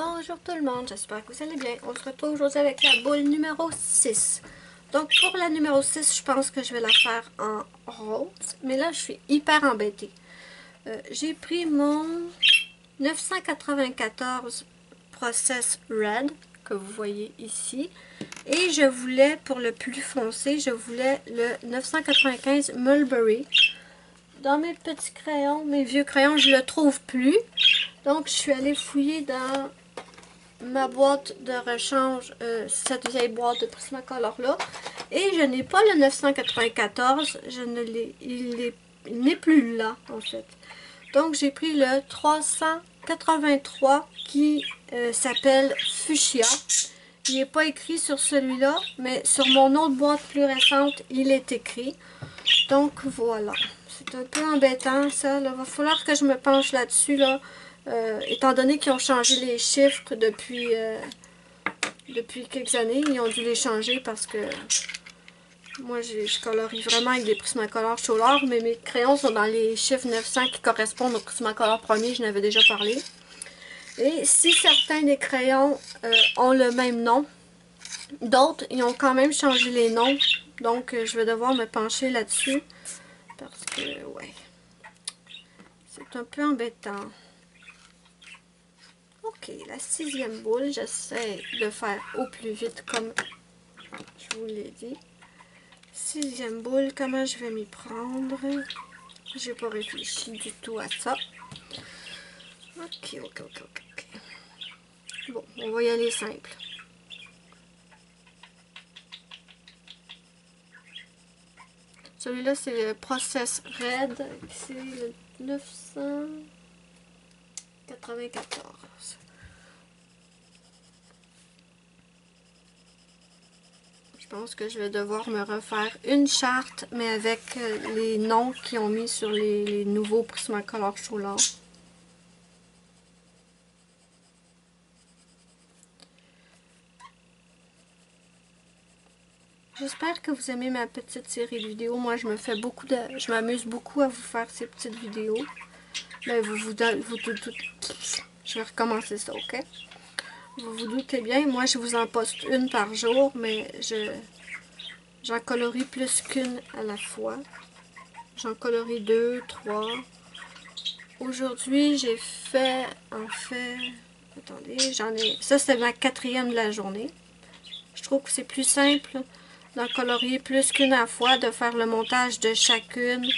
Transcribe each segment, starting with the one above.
Bonjour tout le monde, j'espère que vous allez bien. On se retrouve aujourd'hui avec la boule numéro 6. Donc pour la numéro 6, je pense que je vais la faire en rose. Mais là, je suis hyper embêtée. J'ai pris mon 994 Process Red, que vous voyez ici. Et je voulais, pour le plus foncé, je voulais le 995 Mulberry. Dans mes petits crayons, mes vieux crayons, je le trouve plus. Donc, je suis allée fouiller dans ma boîte de rechange, cette vieille boîte de Prismacolor là. Et je n'ai pas le 994. Il n'est plus là, en fait. Donc, j'ai pris le 383 qui s'appelle Fuchsia. Il n'est pas écrit sur celui-là, mais sur mon autre boîte plus récente, il est écrit. Donc, voilà. C'est un peu embêtant, ça. Il va falloir que je me penche là-dessus, là. Étant donné qu'ils ont changé les chiffres depuis quelques années, ils ont dû les changer parce que moi, je colorie vraiment avec des Prismacolor Solar, mais mes crayons sont dans les chiffres 900 qui correspondent au Prismacolor premier, je n'avais déjà parlé. Et si certains des crayons ont le même nom, d'autres, ils ont quand même changé les noms. Donc, je vais devoir me pencher là-dessus parce que, ouais, c'est un peu embêtant. Ok, la 6e boule, j'essaie de faire au plus vite comme je vous l'ai dit. 6e boule, comment je vais m'y prendre? J'ai pas réfléchi du tout à ça. Ok. Bon, on va y aller simple. Celui-là, c'est le Process Red. C'est le 994. Je pense que je vais devoir me refaire une charte, mais avec les noms qu'ils ont mis sur les nouveaux Prismacolor Solar. J'espère que vous aimez ma petite série de vidéos. Moi, je m'amuse beaucoup à vous faire ces petites vidéos. Mais je vais recommencer ça, ok? Vous vous doutez bien, moi, je vous en poste une par jour, mais j'en colorie plus qu'une à la fois. J'en colorie 2, 3. Aujourd'hui, j'ai fait, attendez, ça c'est ma 4e de la journée. Je trouve que c'est plus simple d'en colorier plus qu'une à la fois, de faire le montage de chacune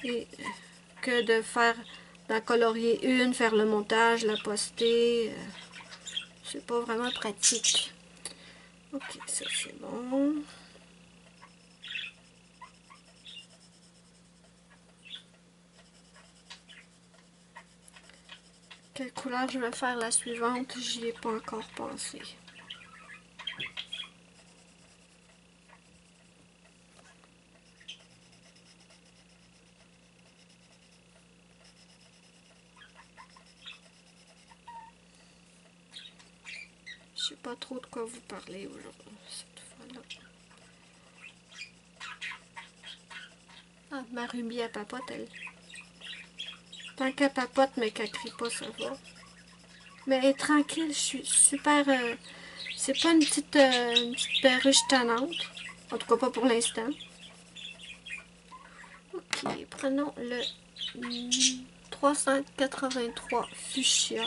et que d'en colorier une, faire le montage, la poster. C'est pas vraiment pratique. Ok, ça c'est bon. Quelle couleur je vais faire la suivante? J'y ai pas encore pensé. Je sais pas trop de quoi vous parler aujourd'hui, cette fois-là. Ah, ma Ruby à papote, elle. Tant qu'elle papote, mais qu'elle crie pas, ça va. Mais elle est tranquille, je suis super... c'est pas une petite perruche tannante. En tout cas, pas pour l'instant. Ok, prenons le 383 Fuchsia.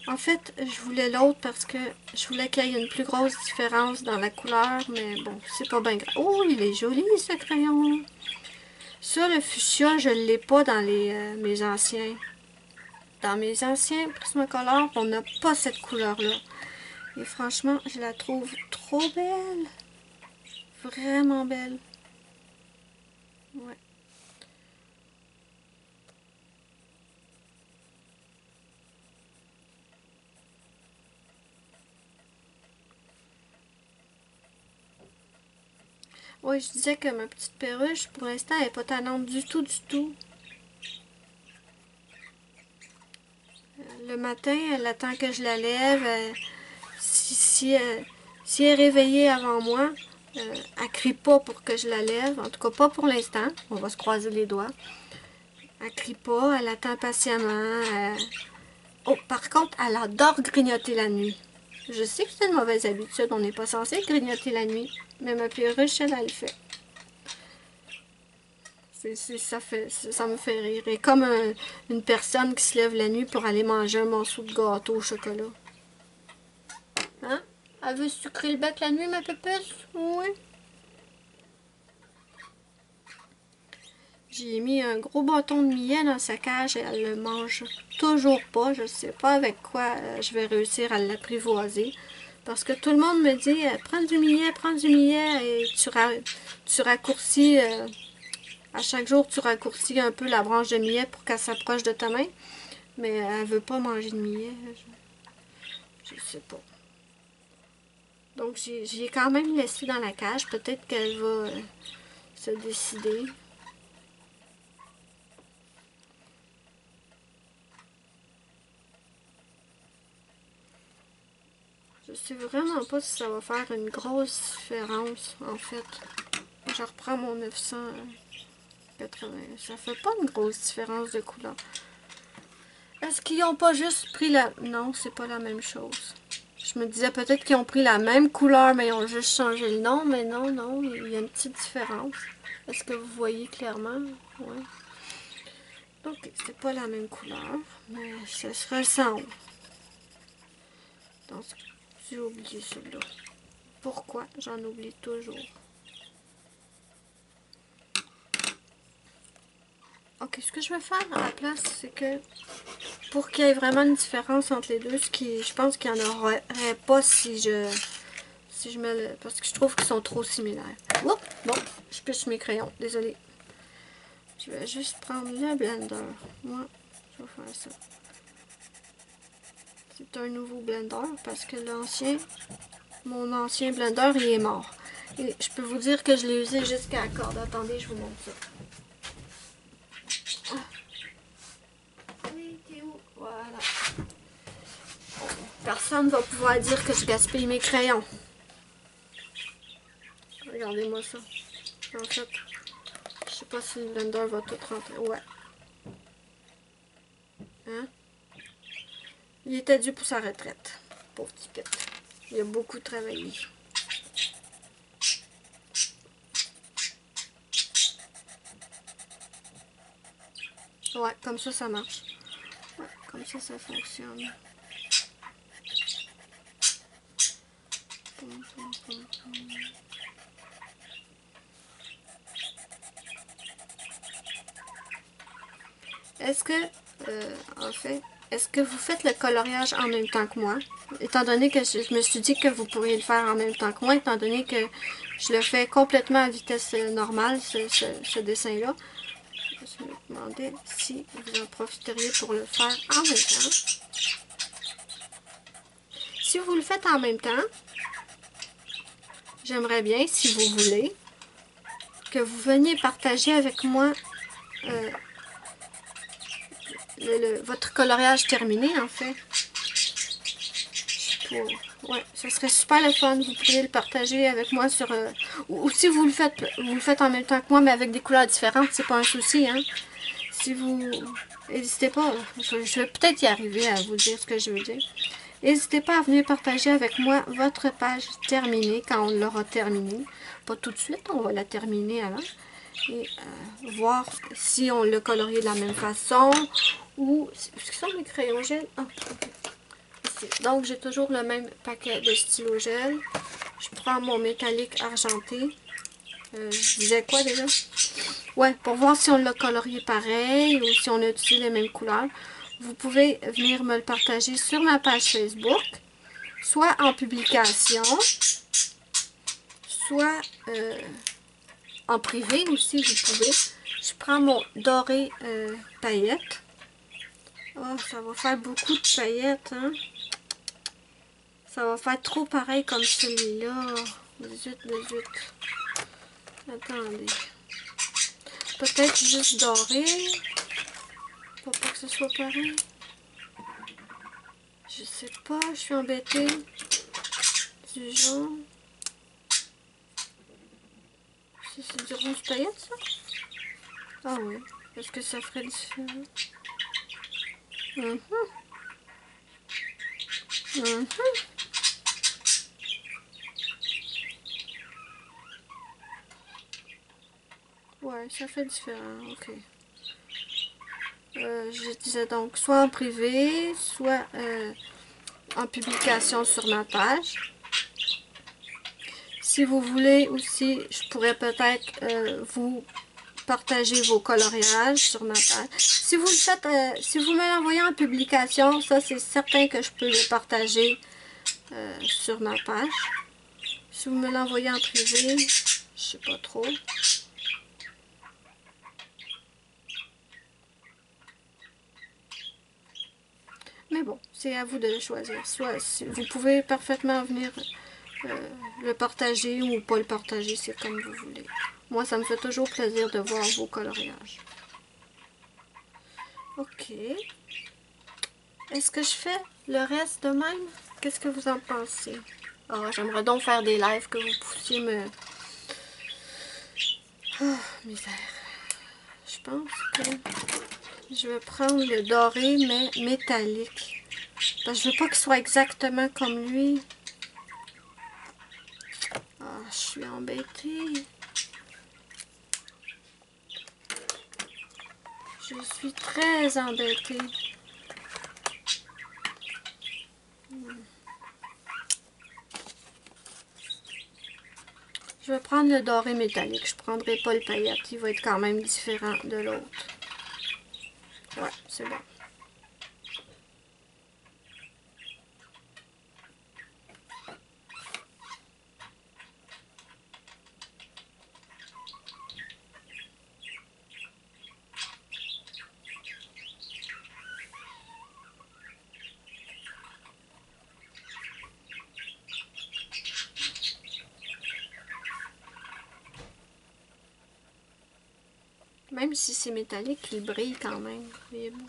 En fait, je voulais l'autre parce que je voulais qu'il y ait une plus grosse différence dans la couleur, mais bon, c'est pas bien grave. Oh, il est joli ce crayon! Ça, le fuchsia, je ne l'ai pas dans mes anciens. Dans mes anciens Prismacolor, on n'a pas cette couleur-là. Et franchement, je la trouve trop belle. Vraiment belle. Ouais. Oui, je disais que ma petite perruche, pour l'instant, elle n'est pas tannante du tout, du tout. Le matin, elle attend que je la lève. Si elle est réveillée avant moi, elle crie pas pour que je la lève. En tout cas, pas pour l'instant. On va se croiser les doigts. Elle crie pas, elle attend patiemment. Oh, par contre, elle adore grignoter la nuit. Je sais que c'est une mauvaise habitude, on n'est pas censé grignoter la nuit. Mais ma perruche, elle le fait. Ça me fait rire. Et comme une personne qui se lève la nuit pour aller manger un morceau de gâteau au chocolat. Hein? Elle veut sucrer le bec la nuit, ma pépesse? Oui. J'ai mis un gros bâton de millet dans sa cage et elle le mange toujours pas. Je sais pas avec quoi je vais réussir à l'apprivoiser. Parce que tout le monde me dit, prends du millet et tu raccourcis, à chaque jour tu raccourcis un peu la branche de millet pour qu'elle s'approche de ta main. Mais elle veut pas manger de millet. Je sais pas. Donc j'y ai quand même laissé dans la cage. Peut-être qu'elle va se décider. Je sais vraiment pas si ça va faire une grosse différence, en fait. Je reprends mon 980. Ça fait pas une grosse différence de couleur. Est-ce qu'ils ont pas juste pris la... Non, c'est pas la même chose. Je me disais peut-être qu'ils ont pris la même couleur, mais ils ont juste changé le nom. Mais non, non, il y a une petite différence. Est-ce que vous voyez clairement? Oui. Donc, c'est pas la même couleur, mais ça se ressemble. Donc, j'ai oublié celui-là. Pourquoi? J'en oublie toujours. Ok, ce que je vais faire à la place, c'est que pour qu'il y ait vraiment une différence entre les deux, je pense qu'il n'y en aurait pas si je mets le... Parce que je trouve qu'ils sont trop similaires. Oups, bon, je pêche mes crayons, désolée. Je vais juste prendre le blender. Moi, je vais faire ça. C'est un nouveau blender parce que mon ancien blender, il est mort. Et je peux vous dire que je l'ai usé jusqu'à la corde. Attendez, je vous montre ça. Oui, t'es où? Voilà. Personne ne va pouvoir dire que je gaspille mes crayons. Regardez-moi ça. En fait, je sais pas si le blender va tout rentrer. Ouais. Hein? Il était dû pour sa retraite. Pauvre petit pète. Il a beaucoup travaillé. Ouais, comme ça marche. Ouais, comme ça fonctionne. Est-ce que, en fait, est-ce que vous faites le coloriage en même temps que moi? Étant donné que je me suis dit que vous pourriez le faire en même temps que moi, étant donné que je le fais complètement à vitesse normale, ce dessin-là, je me demandais si vous en profiteriez pour le faire en même temps. Si vous le faites en même temps, j'aimerais bien, si vous voulez, que vous veniez partager avec moi votre coloriage terminé, en fait. Ouais, ça serait super le fun. Vous pourriez le partager avec moi sur... ou si vous le faites en même temps que moi, mais avec des couleurs différentes, c'est pas un souci, hein. Si vous... N'hésitez pas, je vais peut-être y arriver à vous dire ce que je veux dire. N'hésitez pas à venir partager avec moi votre page terminée quand on l'aura terminée. Pas tout de suite, on va la terminer avant. Et voir si on l'a colorié de la même façon ou... Ce qui sont mes crayons gel. Ah, ok. Ici. Donc, j'ai toujours le même paquet de stylo gel. Je prends mon métallique argenté. Je disais quoi déjà? Ouais, pour voir si on l'a colorié pareil ou si on a utilisé les mêmes couleurs. Vous pouvez venir me le partager sur ma page Facebook, soit en publication, soit en privé aussi, vous pouvez. Je prends mon doré paillettes. Oh, ça va faire beaucoup de paillettes, hein? Ça va faire trop pareil comme celui-là. Zut. Attendez. Peut-être juste doré. Pour pas que ce soit pareil. Je sais pas, je suis embêtée. Du jaune. C'est du rouge paillette, ça? Ah oui. Est-ce que ça ferait différent? Mhm. Ouais, ça fait différent, ok. Je disais donc soit en privé, soit en publication sur ma page. Si vous voulez aussi, je pourrais peut-être vous partager vos coloriages sur ma page. Si vous le faites, si vous me l'envoyez en publication, ça c'est certain que je peux le partager sur ma page. Si vous me l'envoyez en privé, je sais pas trop. Mais bon, c'est à vous de le choisir. Soit vous pouvez parfaitement venir le partager ou pas le partager, c'est comme vous voulez. Moi, ça me fait toujours plaisir de voir vos coloriages. Ok. Est-ce que je fais le reste de même? Qu'est-ce que vous en pensez? Ah, j'aimerais donc faire des lives que vous puissiez me... Oh, misère. Je pense que je vais prendre le doré, mais métallique. Parce que je veux pas qu'il soit exactement comme lui. Ah, je suis embêtée. Je suis très embêtée. Je vais prendre le doré métallique. Je ne prendrai pas le paillette. Il va être quand même différent de l'autre. Ouais, c'est bon. Même si c'est métallique, il brille quand même. Voyez-vous.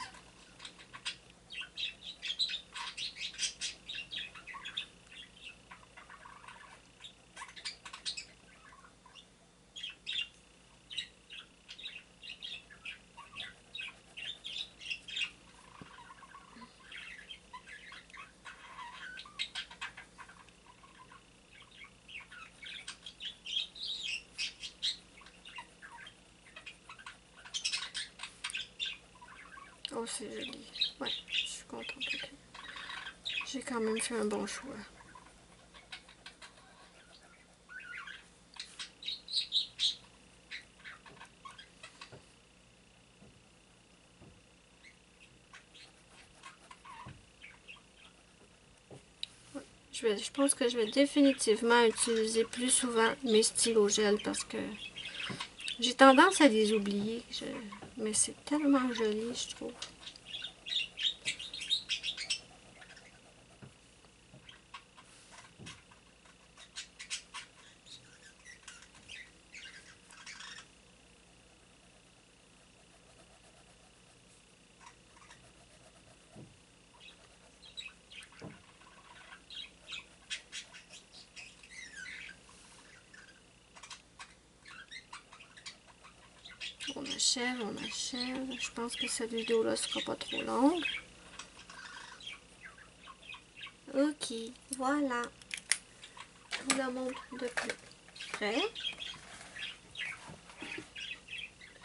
Oh, c'est joli. Ouais, je suis contente. Okay. J'ai quand même fait un bon choix. Je pense que je vais définitivement utiliser plus souvent mes stylos gel parce que j'ai tendance à les oublier. Mais c'est tellement joli, je trouve. On achève, on achève. Je pense que cette vidéo-là ne sera pas trop longue. Ok, voilà. Je vous la montre de plus près. Je ne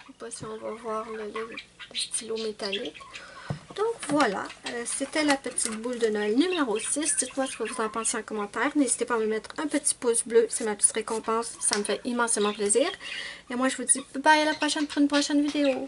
sais pas si on va voir le stylo métallique. Donc voilà, c'était la petite boule de Noël numéro 6. Dites-moi ce que vous en pensez en commentaire. N'hésitez pas à me mettre un petit pouce bleu, c'est ma petite récompense. Ça me fait immensément plaisir. Et moi, je vous dis bye à la prochaine pour une prochaine vidéo.